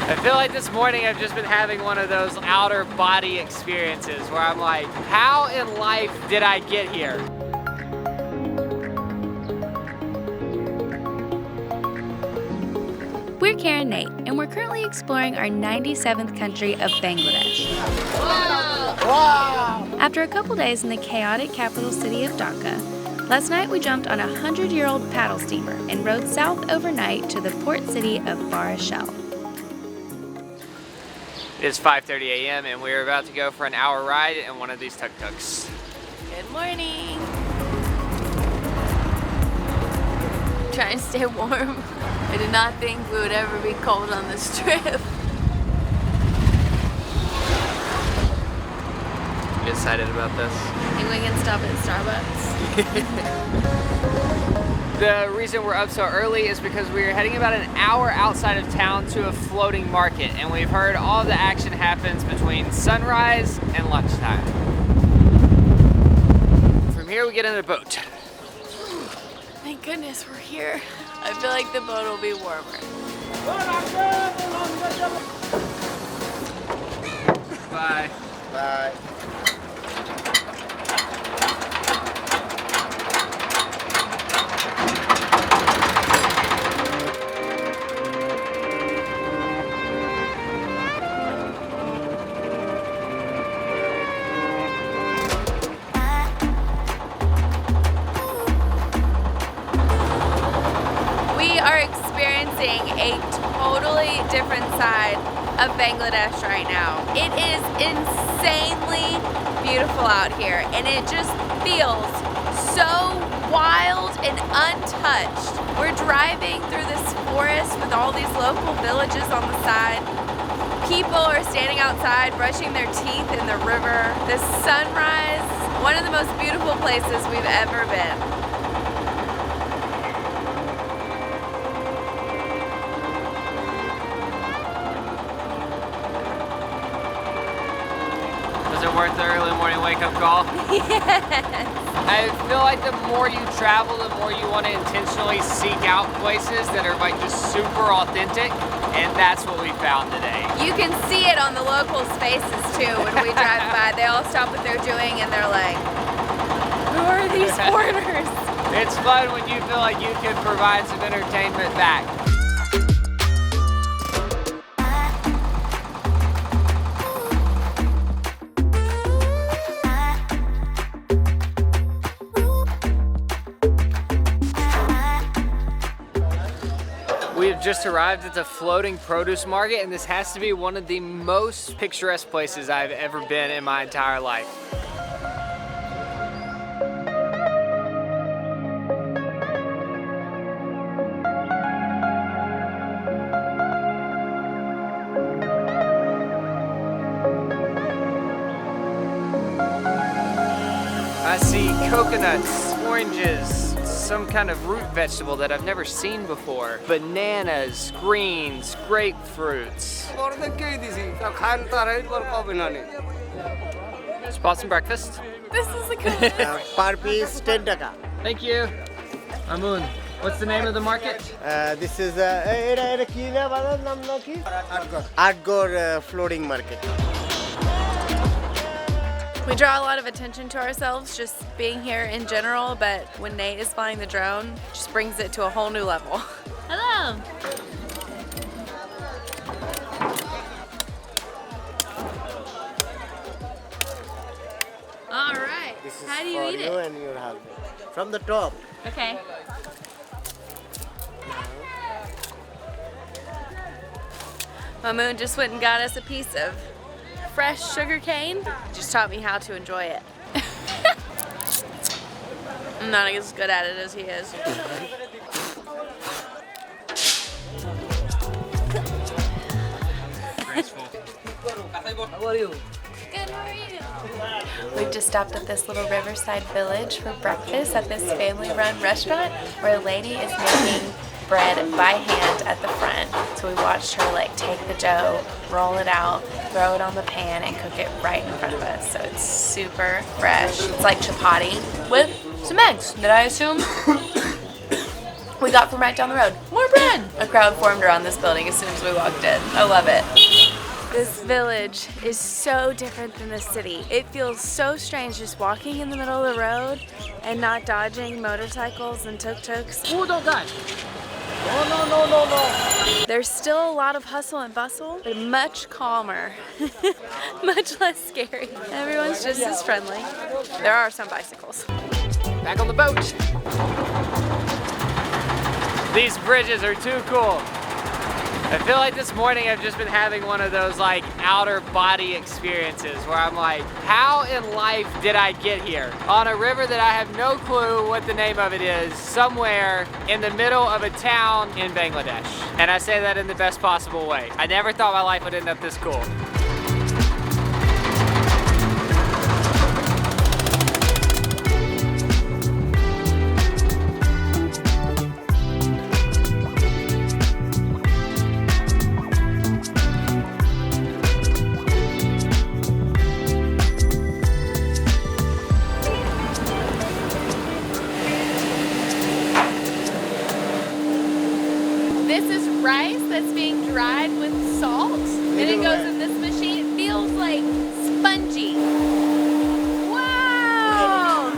I feel like this morning I've just been having one of those outer body experiences where I'm like, how in life did I get here? We're Karen Nate, and we're currently exploring our 97th country of Bangladesh. Wow. After a couple days in the chaotic capital city of Dhaka, last night we jumped on a 100-year-old paddle steamer and rode south overnight to the port city of Barishal. It's 5:30 a.m. and we're about to go for an hour ride in one of these tuk-tuks. Good morning. Trying to stay warm. I did not think we would ever be cold on this trip. You excited about this? Think we can stop at Starbucks? The reason we're up so early is because we're heading about an hour outside of town to a floating market, and we've heard all the action happens between sunrise and lunchtime. From here we get in a boat. Thank goodness we're here. I feel like the boat will be warmer. Bye. Bye. We are experiencing a totally different side of Bangladesh right now. It is insanely beautiful out here, and it just feels so wild and untouched. We're driving through this forest with all these local villages on the side. People are standing outside brushing their teeth in the river. The sunrise, one of the most beautiful places we've ever been. Was it worth the early morning wake-up call? Yes. I feel like the more you travel, the more you want to intentionally seek out places that are like just super authentic, and that's what we found today. You can see it on the locals' faces too when we drive by. They all stop what they're doing and they're like, who are these foreigners? It's fun when you feel like you can provide some entertainment back. We have just arrived at the floating produce market, and this has to be one of the most picturesque places I've ever been in my entire life. I see coconuts, oranges, some kind of root vegetable that I've never seen before, bananas, greens, grapefruits. Just bought some breakfast. This is a good Per piece 10 taka. Thank you. Amun, what's the name of the market? This is Atgor floating market. We draw a lot of attention to ourselves just being here in general, but when Nate is flying the drone, it just brings it to a whole new level. Hello. All right. This is How do you for eat you it? and your husband. From the top. Okay. Mamoon just went and got us a piece of fresh sugar cane. Just taught me how to enjoy it. I'm not as good at it as he is. How are you? Good, how are you? We've just stopped at this little riverside village for breakfast at this family-run restaurant where a lady is making bread by hand at the front. So we watched her like take the dough, roll it out, throw it on the pan, and cook it right in front of us. So it's super fresh. It's like chapati with some eggs, did I assume? we got from right down the road. More bread! A crowd formed around this building as soon as we walked in. I love it. This village is so different than the city. It feels so strange just walking in the middle of the road and not dodging motorcycles and tuk-tuks. Oh, don't die. No. There's still a lot of hustle and bustle, but much calmer. Much less scary. Everyone's just as friendly. There are some bicycles. Back on the boat. These bridges are too cool. I feel like this morning I've just been having one of those like outer body experiences where I'm like, how in life did I get here? On a river that I have no clue what the name of it is, somewhere in the middle of a town in Bangladesh. And I say that in the best possible way. I never thought my life would end up this cool. This is rice that's being dried with salt, and it goes in this machine. It feels like spongy. Wow!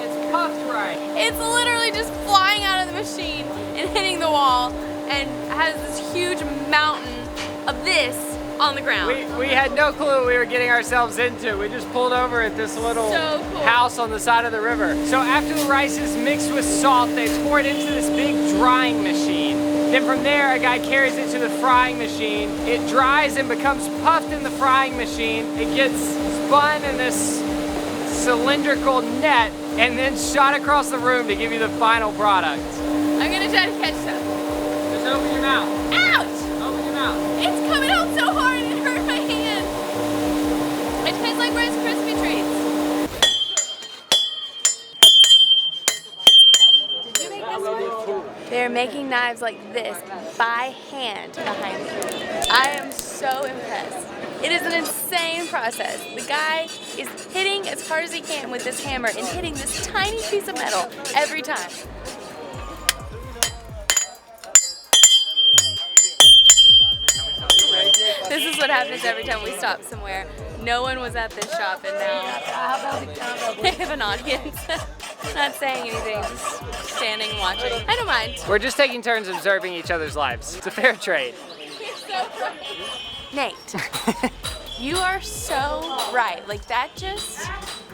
It's puffed rice. It's literally just flying out of the machine and hitting the wall, and has this huge mountain of this on the ground. We had no clue what we were getting ourselves into. We just pulled over at this little So cool. house on the side of the river. So after the rice is mixed with salt, they pour it into this big drying machine. Then from there, a guy carries it to the frying machine. It dries and becomes puffed in the frying machine. It gets spun in this cylindrical net and then shot across the room to give you the final product. I'm gonna try to catch some. Just open your mouth. Ouch! Open your mouth. It's coming out so hard it hurt my hand. It tastes like Rice Krispie treats. Did you make this one? They're making knives like this by hand behind me. I am so impressed. It is an insane process. The guy is hitting as hard as he can with this hammer and hitting this tiny piece of metal every time. This is what happens every time we stop somewhere. No one was at this shop, and now they have an audience. Not saying anything, just standing watching. I don't mind. We're just taking turns observing each other's lives. It's a fair trade. You're so right. Nate, you are so right. Like, that just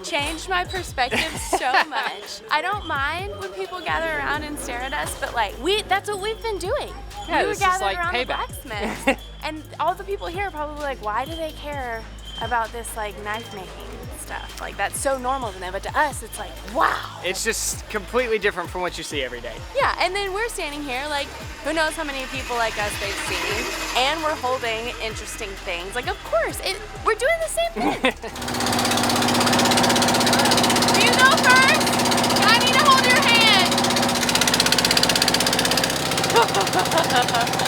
changed my perspective so much. I don't mind when people gather around and stare at us, but like, that's what we've been doing. Yeah, We were this is gathered like around payback. the blacksmith, and all the people here are probably like, why do they care about this like knife making stuff? Like, that's so normal to them, but to us it's like, wow. It's just completely different from what you see every day. Yeah, and then we're standing here like, who knows how many people like us they've seen, and we're holding interesting things. Like, of course, we're doing the same thing. Do you go first? I need to hold your hand. That made me so nervous.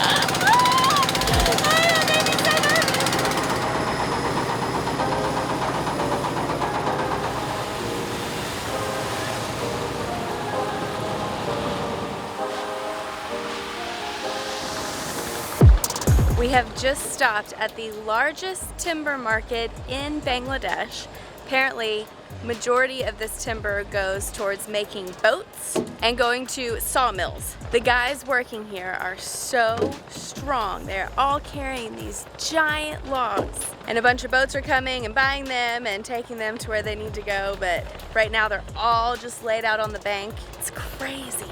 We have just stopped at the largest timber market in Bangladesh. Apparently, majority of this timber goes towards making boats and going to sawmills. The guys working here are so strong. They're all carrying these giant logs. And a bunch of boats are coming and buying them and taking them to where they need to go. But right now they're all just laid out on the bank. It's crazy.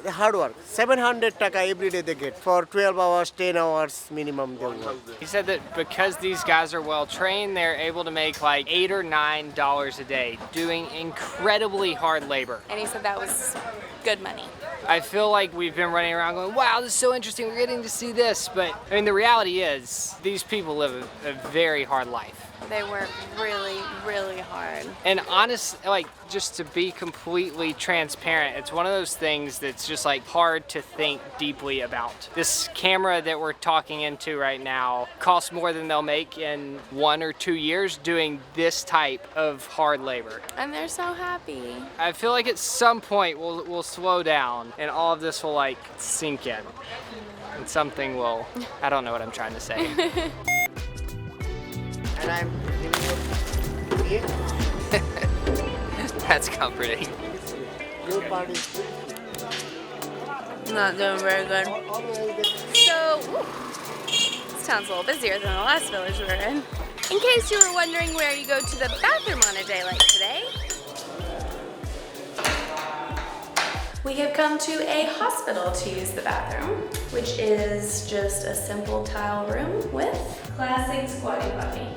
The hard work. 700 taka every day they get for 12 hours, 10 hours minimum they work. He said that because these guys are well trained, they're able to make like $8 or $9 a day doing incredibly hard labor. And he said that was good money. I feel like we've been running around going, wow, this is so interesting, we're getting to see this. But I mean, the reality is these people live a very hard life. They work really, really hard. And honest, like, just to be completely transparent, it's one of those things that's just like hard to think deeply about. This camera that we're talking into right now costs more than they'll make in 1 or 2 years doing this type of hard labor. And they're so happy. I feel like at some point we'll slow down and all of this will like sink in. And something will, I don't know what I'm trying to say. And I'm giving you That's comforting. your party. Not doing very good. So, this town's a little busier than the last village we were in. In case you were wondering where you go to the bathroom on a day like today, we have come to a hospital to use the bathroom, which is just a simple tile room with classic squatty potty.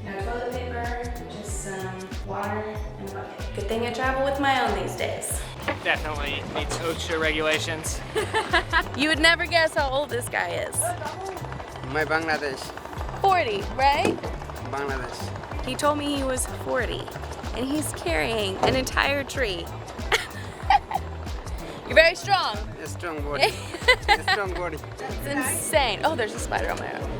No toilet paper, just some water and a bucket. Good thing I travel with my own these days. Definitely meets OSHA regulations. You would never guess how old this guy is. My Bangladesh. 40, right? Bangladesh. He told me he was 40, and he's carrying an entire tree. You're very strong. A strong body. A strong body. It's insane. Oh, there's a spider on my arm.